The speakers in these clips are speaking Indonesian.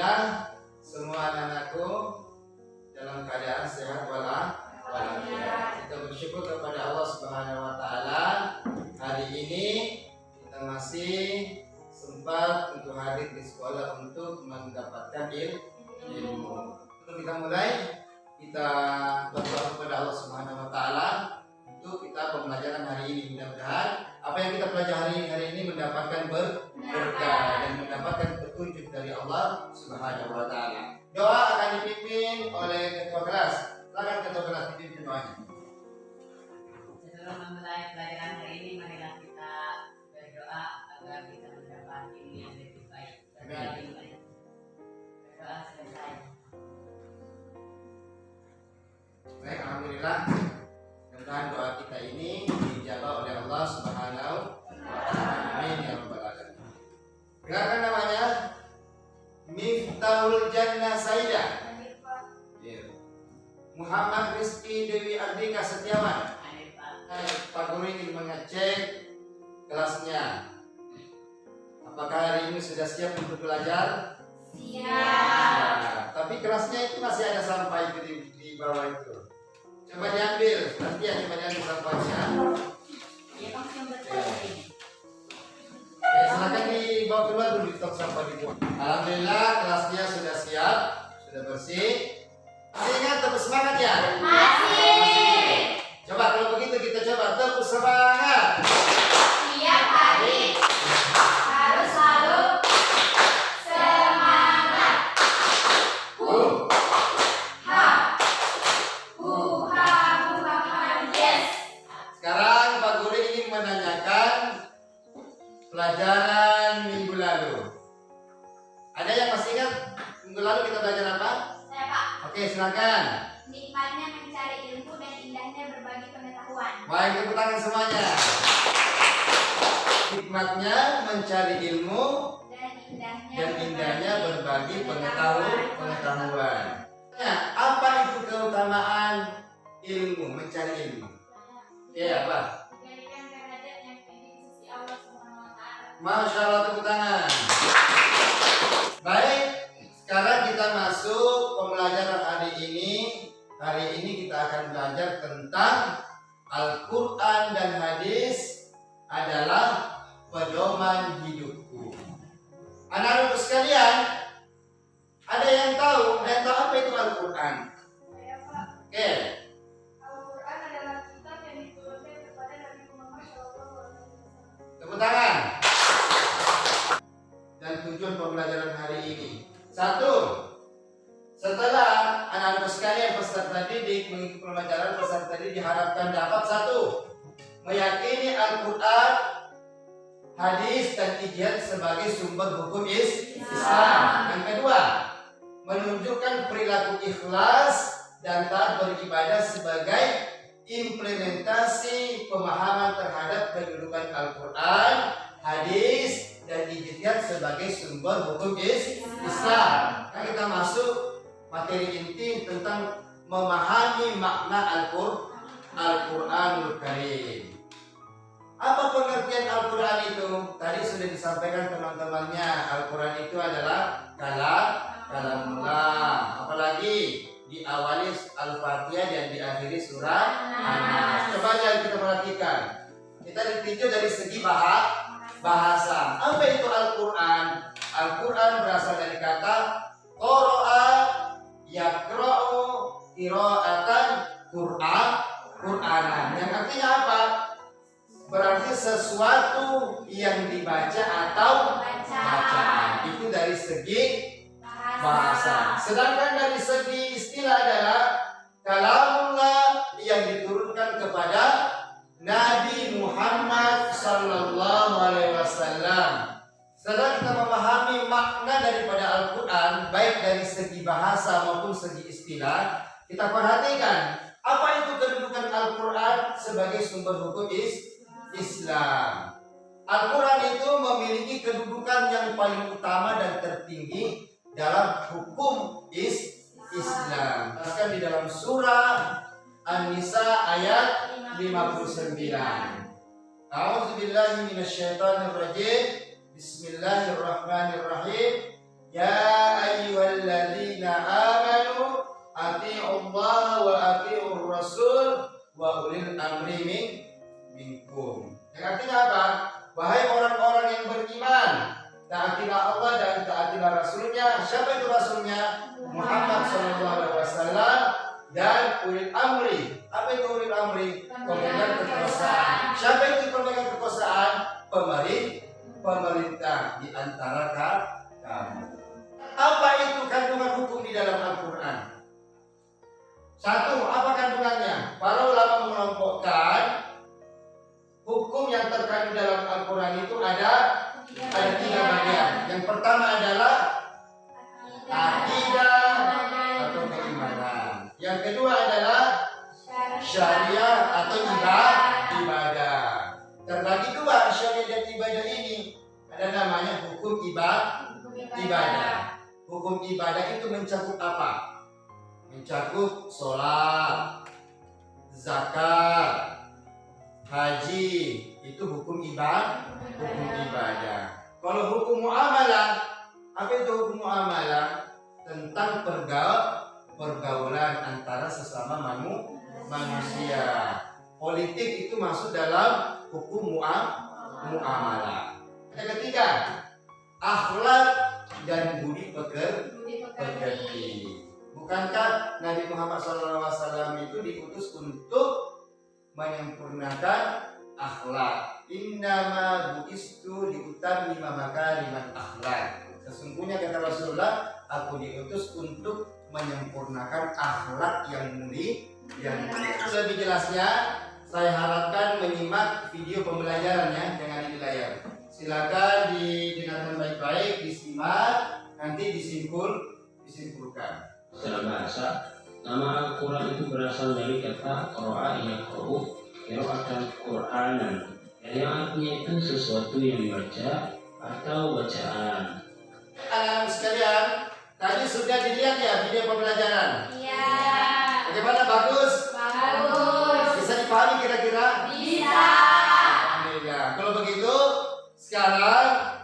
Alhamdulillah semua anak-anakku dalam keadaan sehat walafiat. Kita bersyukur kepada Allah Subhanahu wa taala. Hari ini kita masih sempat untuk hadir di sekolah untuk mendapatkan ilmu. Sebelum kita mulai, kita berdoa kepada Allah Subhanahu wa taala untuk kita pembelajaran hari ini. Mudah-mudahan apa yang kita pelajari hari ini mendapatkan berkah dan mendapatkan petunjuk dari Allah Subhanahu wa taala. Doa akan dipimpin oleh ketua kelas. Silakan ketua kelas dipimpin doanya. Sebelum memulai pelajaran hari ini, marilah kita berdoa agar kita mendapat ilmu yang lebih baik. Berdoa selesai. Baik, alhamdulillah. Mudah-mudahan doa kita ini dijawab oleh Allah Subhanahu wa taala. Amin ya rabbal alamin. Dengarkan namanya Miftahul Jannah Saidah. Muhammad Rizky Dewi Ardika Setiawan. Pak Guru ingin mengecek kelasnya. Apakah hari ini sudah siap untuk belajar? Siap. Tapi kelasnya itu masih ada sampah itu di bawah itu. Coba diambil, nanti yang diambil sampahnya. Silakan dibawa keluar dulu di tong sampah dibuang. Alhamdulillah kelasnya sudah siap, sudah bersih. Masih ingat tepuk semangat ya? Masih. Coba kalau begitu kita coba tepuk semangat. Tiap hari harus selalu semangat. Yes. Sekarang Pak Guru ingin menanyakan pelajaran minggu lalu. Ada yang masih ingat minggu lalu kita belajar apa? Saya Pak. Oke, silakan. Nikmatnya mencari ilmu dan indahnya berbagi pengetahuan. Baik, tepuk tangan semuanya. Hikmatnya mencari ilmu dan indahnya berbagi pengetahuan. Nah, apa itu keutamaan ilmu, mencari ilmu? Ya, apa? Dijadikan derajat yang tinggi di sisi Allah Subhanahu wa taala. Masya Allah, tepuk tangan. Baik, sekarang kita masuk pembelajaran hari ini. Hari ini kita akan belajar tentang Al-Quran dan hadis adalah pedoman hidupku. Anak-anakku sekalian, ada yang tahu apa itu Al-Quran? Saya Pak. Oke, Al-Quran adalah kitab yang diturunkan kepada Nabi Muhammad SAW. tepuk tangan. Dan tujuan pembelajaran hari ini. Satu, setelah anak-anak sekalian peserta didik mengikuti pembelajaran peserta didik diharapkan dapat satu, meyakini Al-Quran, hadis dan ijtihad sebagai sumber hukum Islam. Yang kedua, menunjukkan perilaku ikhlas dan taat beribadah sebagai implementasi pemahaman terhadap kedudukan Al-Quran, hadis dan ijtihad sebagai sumber hukum Islam. Nah, kita masuk materi inti tentang memahami makna Al-Quranul Karim. Apa pengertian Al-Quran itu? Tadi sudah disampaikan teman-temannya. Al-Quran itu adalah kalamullah. Apalagi diawali Al-Fatihah dan diakhiri surah An-Nas. Coba aja kita perhatikan. Kita ditinjau dari segi bahasa. Apa itu Al-Quran? Al-Quran berasal dari kata qara'a yaqra'u qira'atan Qur'anan. Yang artinya apa? Berarti sesuatu yang dibaca atau bacaan. Itu dari segi bahasa. Sedangkan dari segi istilah adalah kalamullah yang diturunkan kepada Nabi Muhammad sallallahu alaihi wasallam. Setelah kita memahami makna daripada Al-Quran, baik dari segi bahasa maupun segi istilah, kita perhatikan apa itu kedudukan Al-Quran sebagai sumber hukum Islam. Al-Quran itu memiliki kedudukan yang paling utama dan tertinggi dalam hukum Islam. Bahkan di dalam surah An-Nisa ayat 59. A'udzubillahi minasyaitonirrajim. Bismillahirrahmanirrahim. Ya ayyuhal wa ulil amri minkum. Yang artinya apa? Wahai orang-orang yang beriman, taatilah Allah dan taatilah Rasulnya. Siapa itu Rasulnya? Muhammad SAW dan ulil amri. Apa itu ulil amri? Pemegang kekuasaan. Siapa itu pemegang kekuasaan? Pemerintah di antara kamu. Apa itu kandungan hukum di dalam Al-Quran? Satu, apa kandungannya? Para ulama mengelompokkan hukum yang terkandung dalam Al-Quran itu ada 3 bagian. Yang pertama adalah akidah atau keimanan. Yang kedua adalah syariah atau ibadah. Terbagi 2 syariah dan ibadah ini. Ada namanya hukum ibadah. Hukum ibadah itu mencakup apa? Mencakup sholat, zakat, haji. Itu hukum ibadah. Kalau hukum muamalah, apa itu hukum muamalah? Tentang pergaulan antara sesama manusia. Politik itu masuk dalam hukum muamalah. Yang ketiga, akhlak dan budi pekerti. Bukankah Nabi Muhammad SAW itu diutus untuk menyempurnakan akhlak? Innama bu'istu liutammima makarimal akhlak. Sesungguhnya kata Rasulullah, aku diutus untuk menyempurnakan akhlak yang mulia. Lebih jelasnya, saya harapkan menyimak video pembelajarannya dengan di layar. Silakan didengarkan baik-baik, disimak, nanti disimpulkan. Secara bahasa, nama Al-Quran itu berasal dari kata qara'a yaqra'u, qira'atan Qur'anan, yang artinya itu sesuatu yang dibaca atau bacaan. Anak-anak sekalian, tadi sudah dilihat ya video pembelajaran? Iya. Bagaimana, bagus? Bagus. Bisa dipahami kira-kira? Bisa. Alhamdulillah. Kalau begitu, sekarang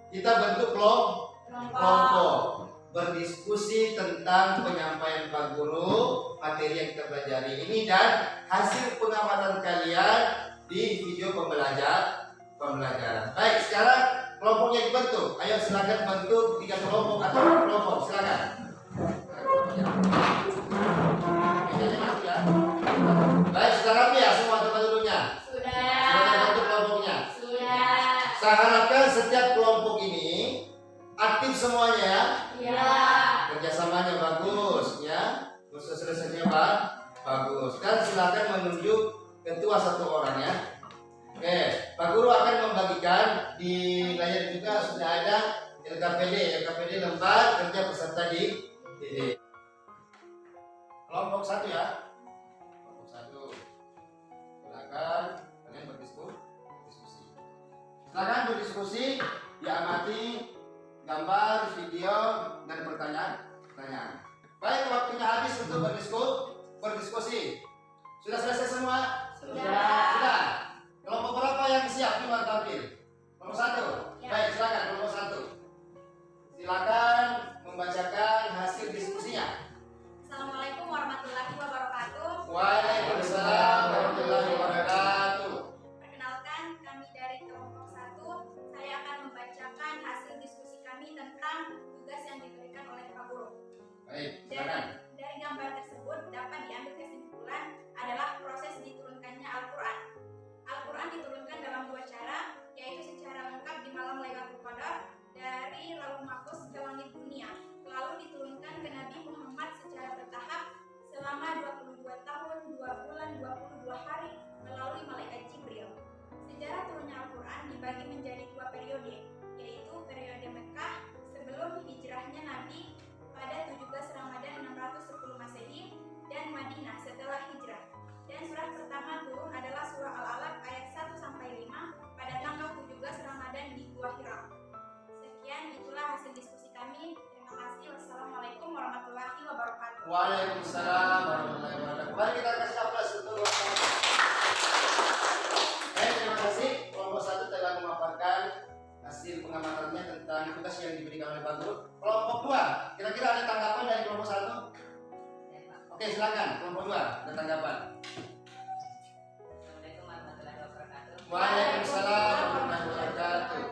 kita bentuk kelompok. Berdiskusi tentang penyampaian Pak Guru, materi yang kita pelajari ini dan hasil pengamatan kalian di video pembelajaran. Baik, sekarang kelompoknya dibentuk. Ayo silakan bentuk 3 kelompok atau kelompok, silakan. Baik, sudah rapi ya semua tempat duduknya? Sudah bentuk kelompoknya? Sudah. Saya harapkan setiap kelompok ini aktif semuanya. Iya. Kerjasamanya bagus ya. Sosialisasinya bagus. Dan silakan menunjuk ketua 1 orang ya. Oke, Pak Guru akan membagikan di layar juga sudah ada LKPD lembar kerja peserta didik. Kelompok 1 ya. Kelompok 1. Silakan kalian berdiskusi. Silakan berdiskusi, diamati gambar, video, dan pertanyaan. Baik, waktunya habis untuk berdiskusi. Sudah selesai semua? Sudah. Kelompok berapa yang siap cuma tampil? Kelompok 1. Ya. Baik, silakan kelompok 1. Silakan membacakan hasil diskusinya. Assalamualaikum warahmatullahi wabarakatuh. Waalaikumsalam warahmatullahi wabarakatuh. Perkenalkan, kami dari kelompok 1. Saya akan membacakan hasil diskusi kami tentang tugas yang diberikan oleh Pak Guru. Baik, silakan. Dari gambar tersebut dapat diambil kesimpulan adalah proses diturunkannya Al-Quran. Al-Quran diturunkan dalam 2 cara, yaitu secara lengkap di malam Lailatul Qadar dari Lauh Mahfuz ke langit dunia, lalu diturunkan ke Nabi Muhammad secara bertahap selama 22 tahun, 2 bulan, 22 hari melalui malaikat Jibril. Sejarah turunnya Al-Quran dibagi menjadi 2 periode, yaitu periode Mekah sebelum hijrahnya Nabi pada 17 Ramadan 610 Masehi dan Madinah setelah hijrah. Dan surah pertama turun adalah surah Al-Alaq ayat 1-5 pada tanggal 17 Ramadan di Gua Hira. Sekian, itulah hasil diskusi kami. Terima kasih. Wassalamualaikum warahmatullahi wabarakatuh. Waalaikumsalam warahmatullahi wabarakatuh. Mari kita kasih aplaus untuk terima kasih. Kelompok 1 telah memaparkan hasil pengamatannya tentang tugas yang diberikan oleh Pak Guru. Kelompok 2, kira-kira ada tanggapan dari kelompok 1? Oke, silakan. Kelompok 2, ada tanggapan. Waalaikumsalam warahmatullahi wabarakatuh.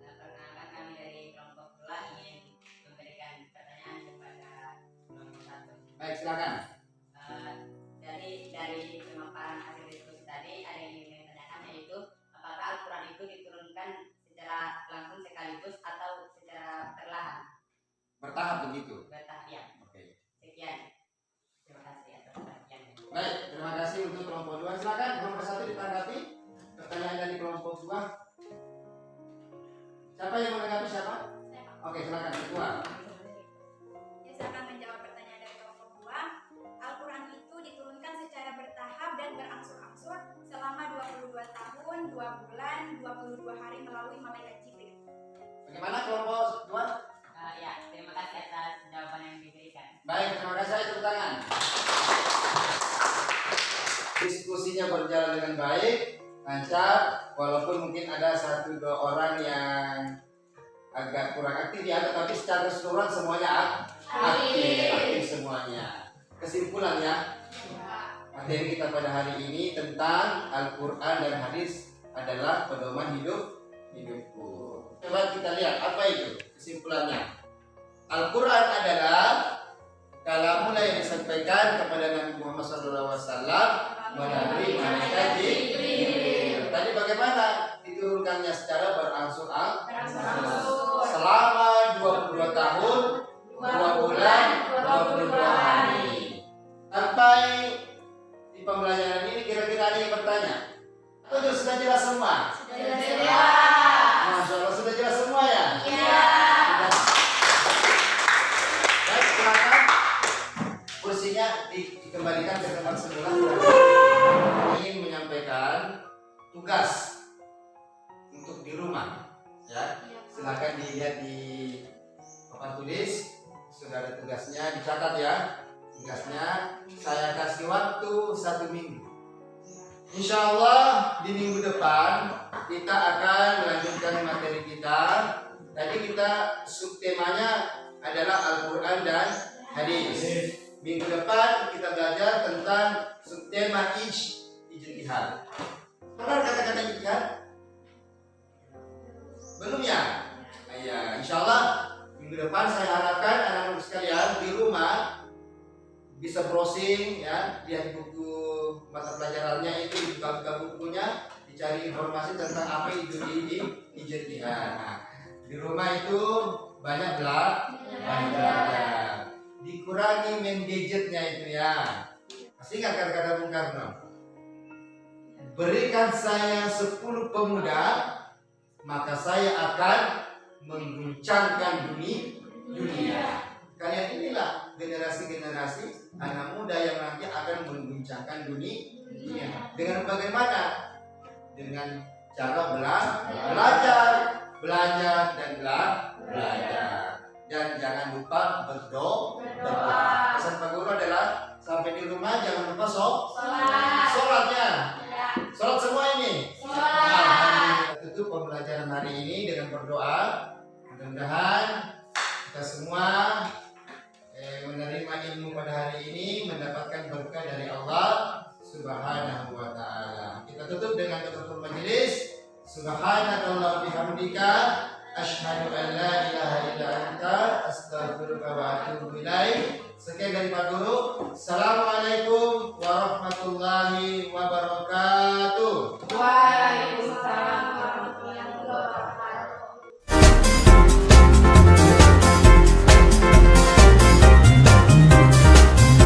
Perkenalkan kami dari kelompok dua ingin memberikan pertanyaan kepada kelompok satu. Baik, silakan. Dari pemaparan hasil diskusi tadi ada yang ingin ditanyakan, yaitu apakah Al-Quran itu diturunkan secara langsung sekaligus atau secara perlahan? Bertahap begitu. Bertahap ya. Oke. Sekian. Terima kasih atas perhatian. Baik, terima kasih untuk kelompok 2. Silakan kelompok 1 ditanggapi pertanyaan dari kelompok 2. Siapa yang menanggapi siapa? Saya, Pak. Oke, silakan ketua. Ya, saya akan menjawab pertanyaan dari kelompok 2. Al-Quran itu diturunkan secara bertahap dan berangsur-angsur selama 22 tahun, 2 bulan, 22 hari melalui malaikat Jibril. Bagaimana kelompok 2? Ya, terima kasih atas jawaban yang diberikan. Baik, terima kasih. Tepuk tangan. Diskusinya berjalan dengan baik, lancar, walaupun mungkin ada 1-2 orang yang agak kurang aktif ya, tetapi secara keseluruhan semuanya aktif semuanya. Kesimpulannya, materi kita pada hari ini tentang Al-Quran dan hadis adalah pedoman hidupku. Coba kita lihat apa itu kesimpulannya. Al-Quran adalah kalamullah yang disampaikan kepada Nabi Muhammad SAW melalui malaikat Jibril. Tadi bagaimana diturunkannya secara berangsur-angsur selama 22 tahun, 2 bulan, 22 hari. Sampai di pembelajaran ini kira-kira ada yang bertanya? Atau sudah jelas semua? Sudah jelas. Masya Allah, sudah jelas semua ya? Iya. Baik, silakan kursinya dikembalikan ke tempat semula. Ingin menyampaikan tugas untuk di rumah, ya. Silakan dilihat di papan tulis. Sudah ada tugasnya, dicatat ya. Tugasnya saya kasih waktu 1 minggu. Insya Allah di minggu depan kita akan melanjutkan materi kita. Tadi kita subtemanya adalah Al-Quran dan hadis. Minggu depan kita belajar tentang subtema ijtihad. Pernah kata-kata ijtihad? Belum ya? Ya, insya Allah minggu depan saya harapkan anak-anak sekalian di rumah bisa browsing ya, lihat buku mata pelajarannya itu, dibuka bukunya, dicari informasi tentang apa itu ijtihad. Nah, di rumah itu banyak belajar. Dikurangi main gadgetnya itu ya. Masih ingat kata-kata Bung Karno? Berikan saya 10 pemuda, maka saya akan mengguncangkan dunia. Kalian inilah generasi-generasi anak muda yang nanti akan mengguncangkan dunia. Dengan bagaimana? Dengan cara belajar dan belajar. Dan jangan lupa berdoa. Pesan Pak Guru adalah sampai di rumah jangan lupa sholatnya. Sholat semua ini. Nah, kita tutup pembelajaran hari ini dengan berdoa. Mudah-mudahan kita semua menerima ilmu pada hari ini, mendapatkan berkah dari Allah Subhanahu wa ta'ala. Kita tutup dengan tutup majelis. Subhanakallah bihamdika asyhadu an la ilaha illa anta astaghfiruka wa atubu ilaik. Sekian dari Pak Guru. Assalamualaikum warahmatullahi wabarakatuh.